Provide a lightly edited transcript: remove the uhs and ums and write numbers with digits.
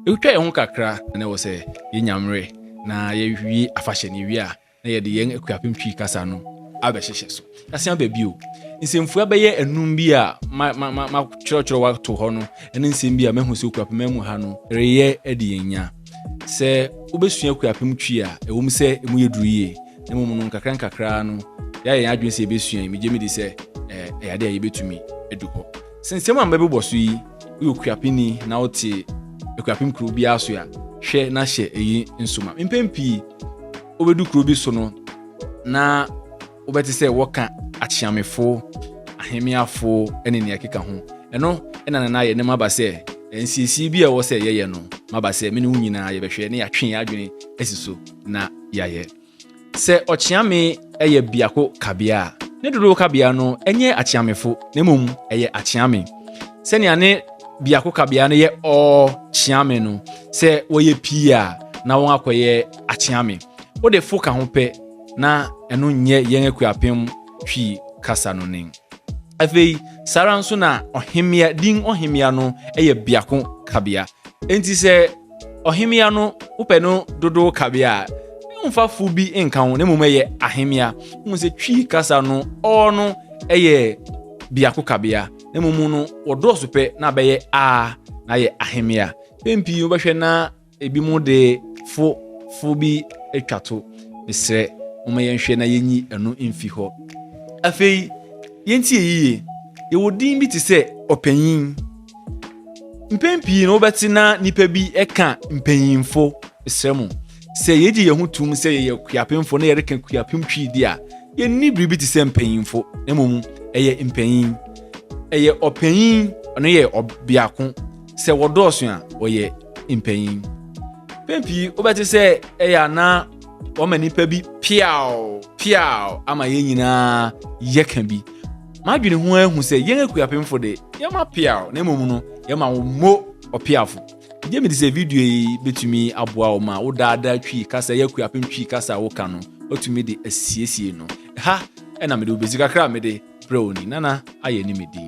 Ewutwa ye ho kakra na wo se yenyamre na yewie afahye ne wie a na ye de yen akuapem twi kasa no abɛhyehyɛ so. Asia ba bio. Nsemfu abɛyɛ enum bi a ma kyerɛkyerɛ wa to ho no ɛne nsem bi a mahu se akuapem mu ha no reyɛ adi yenya. Se wobesua akuapem twi a ewom se emu yeduruye na mum no kakra no ya yɛn adwen se ebesua yi megye me di se ɛyade a yebetumi edu hɔ. Sensem amba bi bɔso yi wo akuapeni na wote akuapem kuro bi aso a hwɛ na hye eyi nsoma. Mpempi obedu kuro bi so no na wobɛte sɛ wɔka akyeamefo ahemiafo ene ne akeka ho ɛno ɛna na yɛ ne maba sɛ nsiesie bi a wɔ sɛ yɛyɛ no maba sɛ me ne wo nyinaa yɛbɛhwɛ ne yɛatwe adwene asiso na yɛayɛ sɛ ɔkyeame ɛyɛ biako kabea ne dodo kabea no ɛnyɛ akyeamefo na mmom ɛyɛ akyeame sɛnea ne biako kabea no yɛ kyeame no sɛ wɔyɛ pii a na wɔn akɔyɛ akyeame wode fo ka ho pɛ na ɛno nyɛ yɛn akuapem twi kasa no nen afei sara nso na ohemia din ohemia no ɛyɛ biako kabea enti sɛ ohemia no wopɛ no dodo kabea mfa fu bi nka ho na mmom ɛyɛ ahemia mu sɛ twi kasa no no ɛyɛ biako kabea na mmom no wɔdɔso pɛ na bɛyɛ na yɛ ahemia pempi wobɛhwɛ na ebi mu de fu bi atwato mesrɛ moma yɛnhwɛ na yɛnyi ɛno mfi hɔ afei yɛntie yiye yɛwɔ din bi te sɛ ɔpanyin mpempi no wobɛte na nipa bi ɛka mpanyinfo mesrɛ mu sɛ yɛgye yɛn ho tum sɛ yɛyɛ kuapemfo na yɛreka kuapem twi di a yɛnni biribi te sɛ mpanyinfo na mmom ɛyɛ mpanyin ɛyɛ ɔpanyin ɔno yɛ ɔbiako sɛ wɔdɔɔso a wɔyɛ mpanyin pempi wobɛte sɛ ɛyɛ ana wɔma nipa bi piao ama yɛn nyinaa yɛka bi madwene ho ahu sɛ yɛn akuapemfo de yɛma piao na mmom no yɛma wo mo ɔpiafo gye me de sɛ video yi betumi aboa wo ma wo daada twi kasa yɛ akuapem twi kasa wo ka no otumi de asiesie no ha ɛna me de obezi kakra me de brɛ oni nana ayɛ ni me di